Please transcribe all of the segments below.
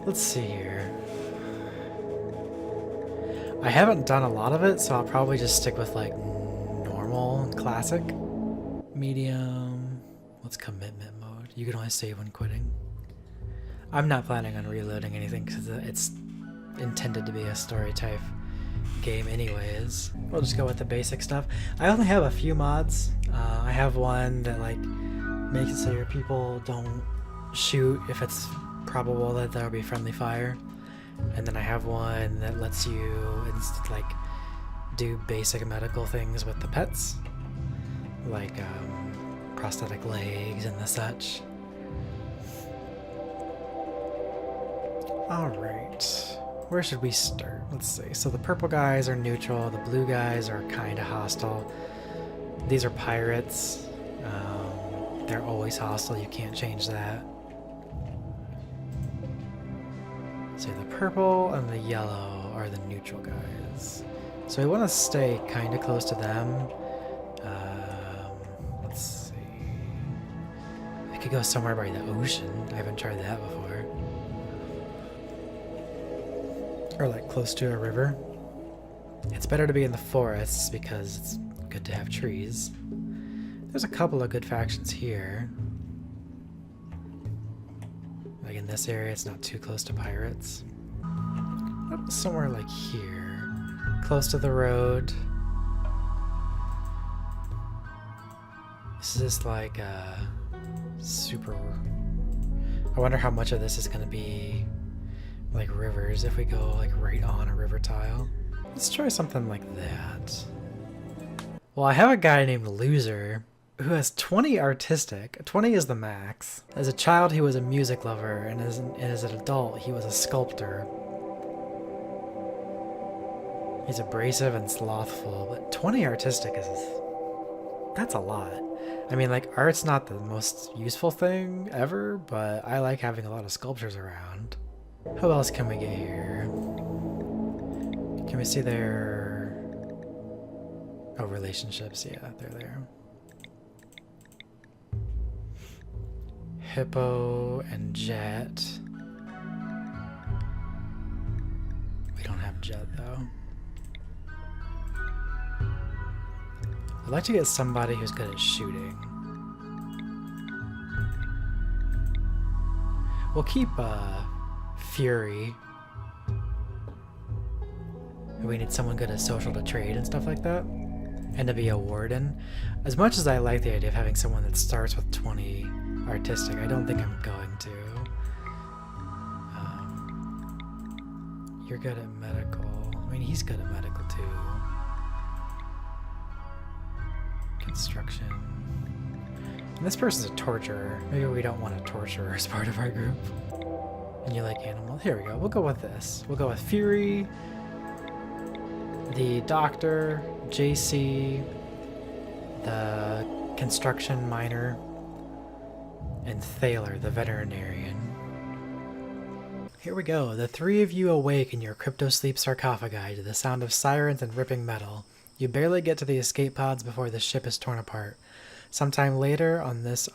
Let's see here. I haven't done a lot of it, so I'll probably just stick with like normal and classic. Medium. What's commitment mode? You can only save when quitting. I'm not planning on reloading anything because it's intended to be a story type game anyways. We'll just go with the basic stuff. I only have a few mods. I have one that like makes it so your people don't shoot if it's probable that there'll be friendly fire. And then I have one that lets you like do basic medical things with the pets, like prosthetic legs and the such. Alright, where should we start? Let's see. So the purple guys are neutral, the blue guys are kinda hostile. These are pirates. They're always hostile, you can't change that. So the purple and the yellow are the neutral guys. So we want to stay kinda close to them. Let's see. I could go somewhere by the ocean. I haven't tried that before. Or like close to a river. It's better to be in the forests because it's good to have trees. There's a couple of good factions here. Like in this area, it's not too close to pirates. Somewhere like here. Close to the road. This is like a super... I wonder how much of this is going to be like rivers if we go like right on a river tile. Let's try something like that. Well, I have a guy named Loser who has 20 artistic. 20 is the max. As a child, he was a music lover, and as an adult, he was a sculptor. He's abrasive and slothful, but 20 artistic is... that's a lot. I mean, like, art's not the most useful thing ever, but I like having a lot of sculptures around. Who else can we get here? Can we see their... oh, relationships. Yeah, they're there. Hippo and Jet. We don't have Jet, though. I'd like to get somebody who's good at shooting. We'll keep Fury. We need someone good at social to trade and stuff like that. And to be a warden. As much as I like the idea of having someone that starts with 20 artistic, I don't think I'm going to. You're good at medical. I mean, he's good at medical too. Construction. And this person's a torturer. Maybe we don't want a torturer as part of our group. And you like animals? Here we go. We'll go with this. We'll go with Fury, the Doctor, JC, the construction miner, and Thaler, the veterinarian. Here we go. The three of you awake in your crypto-sleep sarcophagi to the sound of sirens and ripping metal. You barely get to the escape pods before the ship is torn apart. Sometime later on this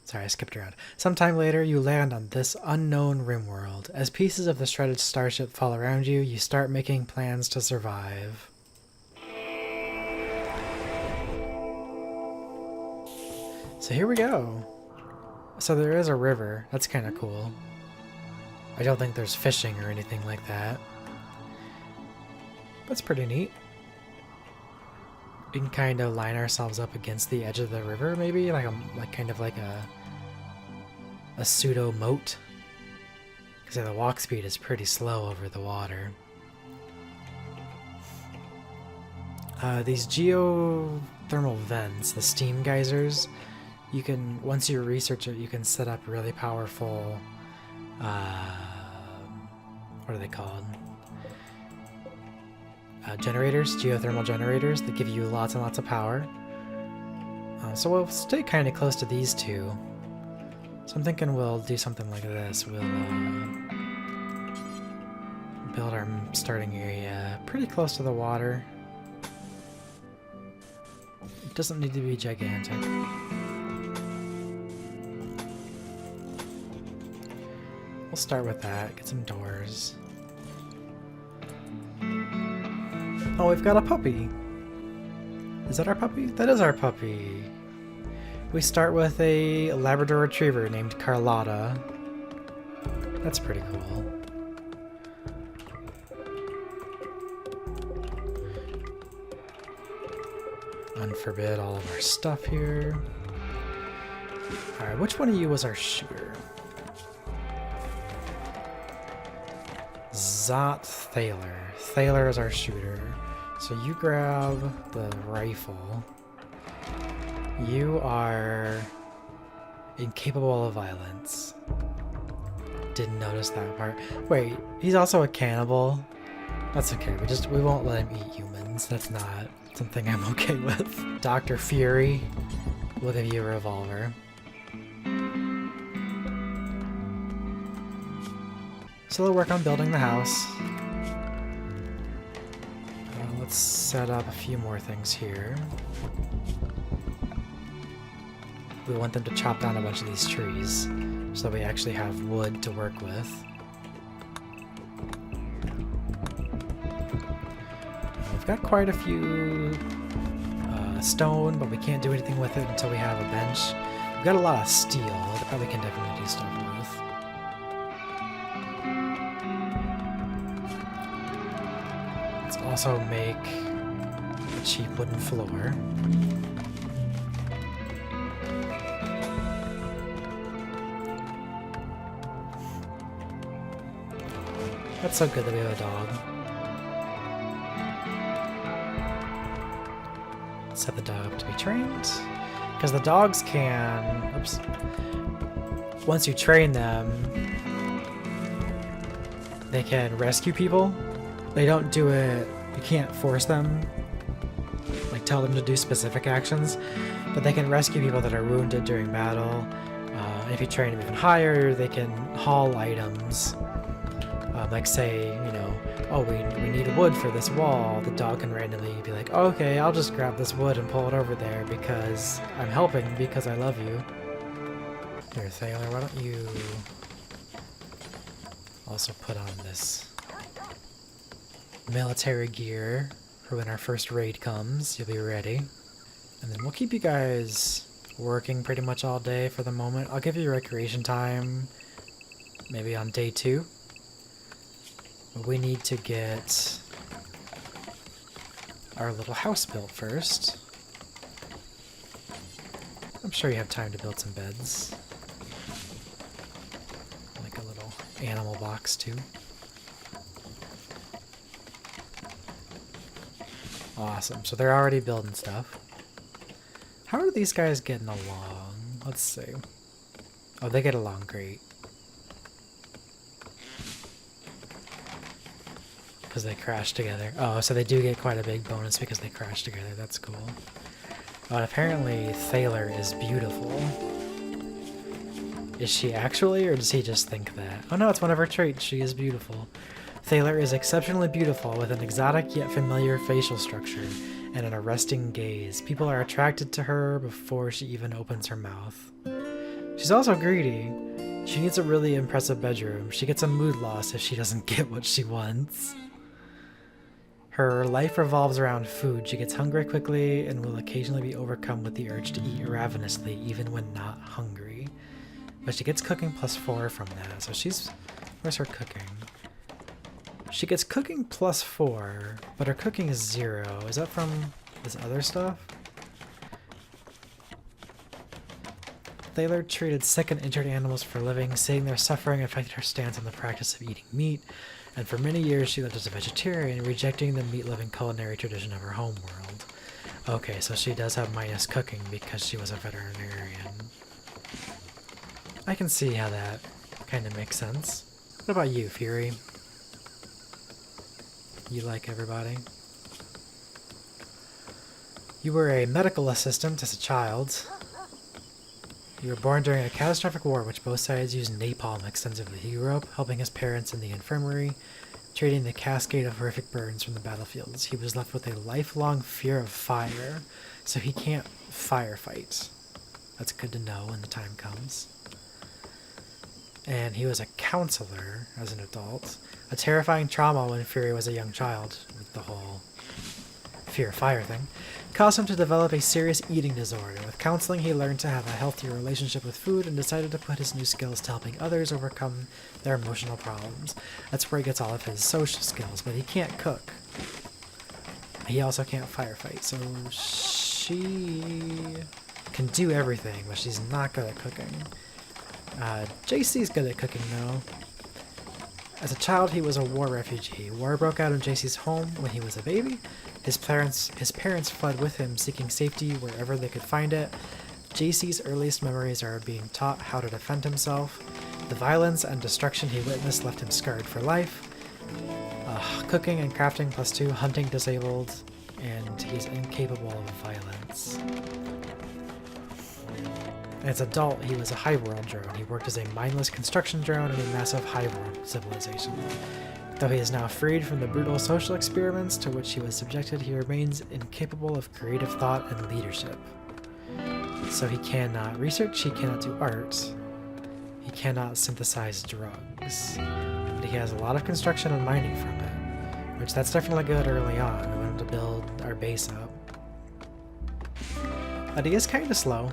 Sorry, I skipped around. Sometime later, you land on this unknown Rimworld. As pieces of the shredded starship fall around you, you start making plans to survive. So here we go. So there is a river. That's kind of cool. I don't think there's fishing or anything like that. That's pretty neat. We can kind of line ourselves up against the edge of the river, maybe like kind of like a pseudo moat. Because the walk speed is pretty slow over the water. These geothermal vents, the steam geysers, you can, once you research it, you can set up really powerful, what are they called? Generators, geothermal generators that give you lots and lots of power. So we'll stay kind of close to these two. So I'm thinking we'll do something like this. We'll build our starting area pretty close to the water. It doesn't need to be gigantic. We'll start with that. Get some doors. Oh, we've got a puppy. Is that our puppy? That is our puppy. We start with a Labrador Retriever named Carlotta. That's pretty cool. Unforbid all of our stuff here. Alright, which one of you was our shooter? Zot Thaler. Thaler is our shooter. So you grab the rifle. You are incapable of violence. Didn't notice that part. Wait, he's also a cannibal? That's okay, we won't let him eat humans. That's not something I'm okay with. Dr. Fury will give you a revolver. So they'll work on building the house. Let's set up a few more things here. We want them to chop down a bunch of these trees so we actually have wood to work with. We've got quite a few stone, but we can't do anything with it until we have a bench. We've got a lot of steel that we can definitely do stuff with. Let's also make a cheap wooden floor. That's so good that we have a dog. Set the dog up to be trained. Because the dogs can... Oops. Once you train them, they can rescue people. They don't do it... You can't force them. Like, tell them to do specific actions. But they can rescue people that are wounded during battle. If you train them even higher, they can haul items. Like say, you know, oh, we need wood for this wall. The dog can randomly be like, oh, okay, I'll just grab this wood and pull it over there because I'm helping because I love you. Here, Thaler, why don't you also put on this military gear for when our first raid comes. You'll be ready. And then we'll keep you guys working pretty much all day for the moment. I'll give you recreation time maybe on day 2. We need to get our little house built first. I'm sure you have time to build some beds. Like a little animal box too. Awesome, so they're already building stuff. How are these guys getting along? Let's see. Oh, they get along great. Because they crash together. Oh, so they do get quite a big bonus because they crash together. That's cool. But apparently Thaler is beautiful. Is she actually, or does he just think that? Oh no, it's one of her traits. She is beautiful. Thaler is exceptionally beautiful with an exotic yet familiar facial structure and an arresting gaze. People are attracted to her before she even opens her mouth. She's also greedy. She needs a really impressive bedroom. She gets a mood loss if she doesn't get what she wants. Her life revolves around food. She gets hungry quickly and will occasionally be overcome with the urge to eat ravenously even when not hungry. But she gets cooking +4 from that. So she's... Where's her cooking? She gets cooking +4, but her cooking is 0. Is that from this other stuff? Thaler treated sick and injured animals for a living, saying their suffering affected her stance on the practice of eating meat, and for many years she lived as a vegetarian, rejecting the meat-loving culinary tradition of her homeworld. Okay, so she does have minus cooking because she was a veterinarian. I can see how that kind of makes sense. What about you, Fury? You like everybody? You were a medical assistant as a child. You were born during a catastrophic war in which both sides used napalm extensively. He grew up helping his parents in the infirmary, treating the cascade of horrific burns from the battlefields. He was left with a lifelong fear of fire, so he can't firefight. That's good to know when the time comes. and he was a counselor as an adult. A terrifying trauma when Fury was a young child, with the whole fear of fire thing, caused him to develop a serious eating disorder. With counseling, he learned to have a healthier relationship with food and decided to put his new skills to helping others overcome their emotional problems. That's where he gets all of his social skills, but he can't cook. He also can't firefight, so she can do everything, but she's not good at cooking. JC's good at cooking, though. As a child, he was a war refugee. War broke out in JC's home when he was a baby. His parents fled with him, seeking safety wherever they could find it. JC's earliest memories are being taught how to defend himself. The violence and destruction he witnessed left him scarred for life. Cooking and crafting +2, hunting disabled, and he's incapable of violence. As an adult, he was a hive-world drone. He worked as a mindless construction drone in a massive hive-world civilization. Though he is now freed from the brutal social experiments to which he was subjected, he remains incapable of creative thought and leadership. So he cannot research, he cannot do art, he cannot synthesize drugs. But he has a lot of construction and mining from it, which that's definitely good early on. We want him to build our base up. But he is kind of slow.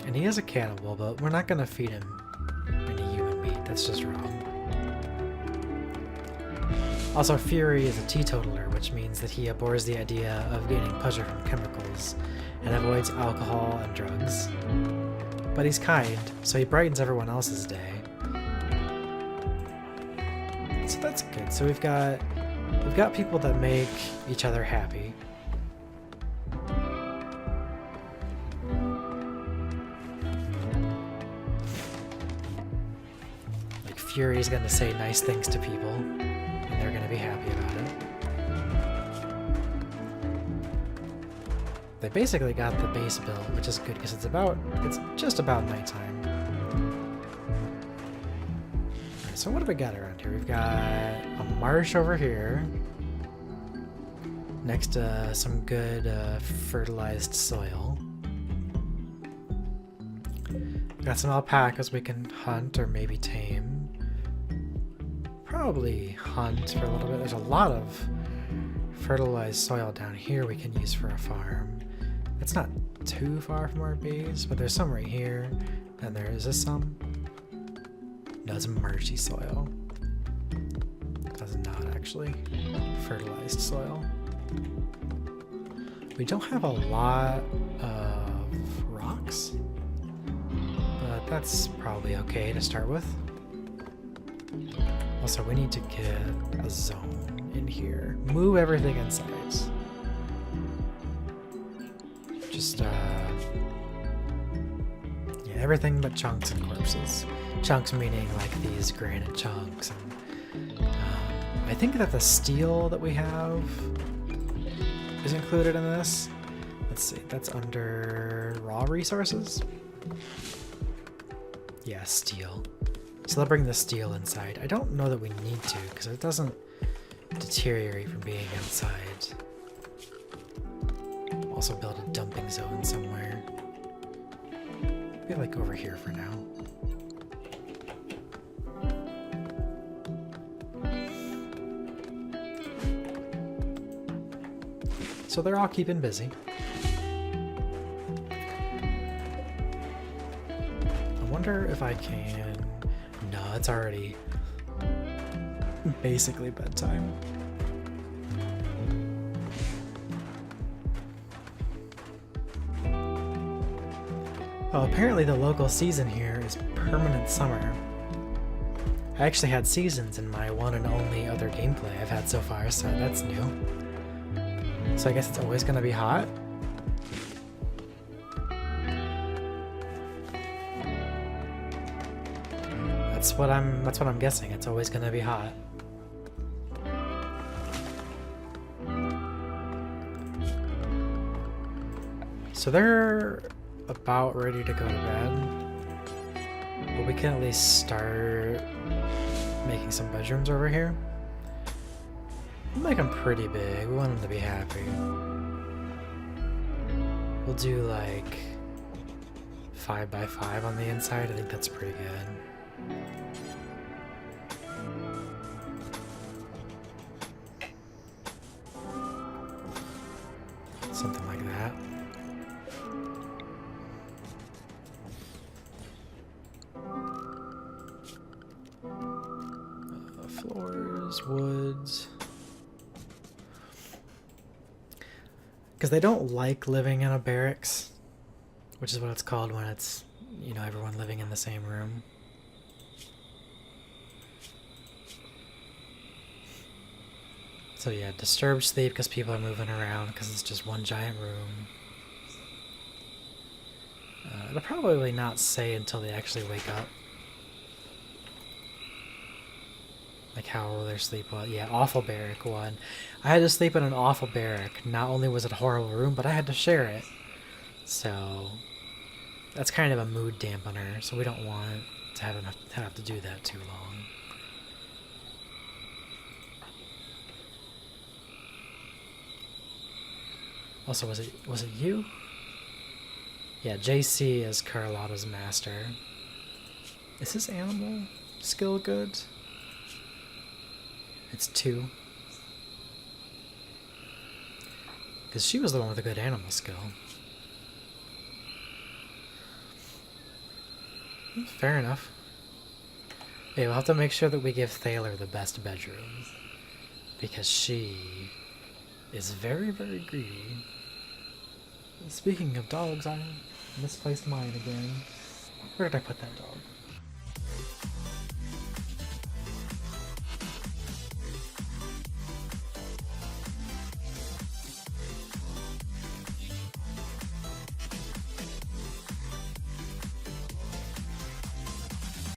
And he is a cannibal, but we're not going to feed him any human meat. That's just wrong. Also, Fury is a teetotaler, which means that he abhors the idea of gaining pleasure from chemicals and avoids alcohol and drugs. But he's kind, so he brightens everyone else's day. So that's good. So we've got people that make each other happy. Fury's gonna say nice things to people, and they're gonna be happy about it. They basically got the base built, which is good because it's just about nighttime. Alright, so what do we got around here? We've got a marsh over here, next to some good fertilized soil. We've got some alpacas we can hunt or maybe tame. Probably hunt for a little bit. There's a lot of fertilized soil down here we can use for a farm. It's not too far from our base, but there's some right here. And is this some? No, it's marshy soil. That's not actually fertilized soil. We don't have a lot of rocks, but that's probably okay to start with. Also, we need to get a zone in here. Move everything inside. Just, yeah, everything but chunks and corpses. Chunks meaning like these granite chunks. And, I think that the steel that we have is included in this. Let's see, that's under raw resources. Yeah, steel. So they'll bring the steel inside. I don't know that we need to, because it doesn't deteriorate from being outside. Also build a dumping zone somewhere. Maybe like over here for now. So they're all keeping busy. I wonder if I can... No, it's already basically bedtime. Oh, apparently the local season here is permanent summer. I actually had seasons in my one and only other gameplay I've had so far, so that's new. So I guess it's always gonna be hot? That's what I'm guessing. It's always gonna be hot. So they're about ready to go to bed. But we can at least start making some bedrooms over here. We'll make them pretty big. We want them to be happy. We'll do like 5x5 on the inside. I think that's pretty good. Something like that. Floors, woods. Because they don't like living in a barracks, which is what it's called when it's, you know, everyone living in the same room. So yeah, disturbed sleep because people are moving around because it's just one giant room. It'll probably not say until they actually wake up. Like how their sleep was. Yeah, awful barrack one. I had to sleep in an awful barrack. Not only was it a horrible room, but I had to share it. So that's kind of a mood dampener, so we don't want to have to do that too long. Also, was it you? Yeah, JC is Carlotta's master. Is his animal skill good? It's 2. Because she was the one with a good animal skill. Fair enough. Okay, we'll have to make sure that we give Thaler the best bedroom. Because she is very, very greedy. Speaking of dogs, I misplaced mine again. Where did I put that dog?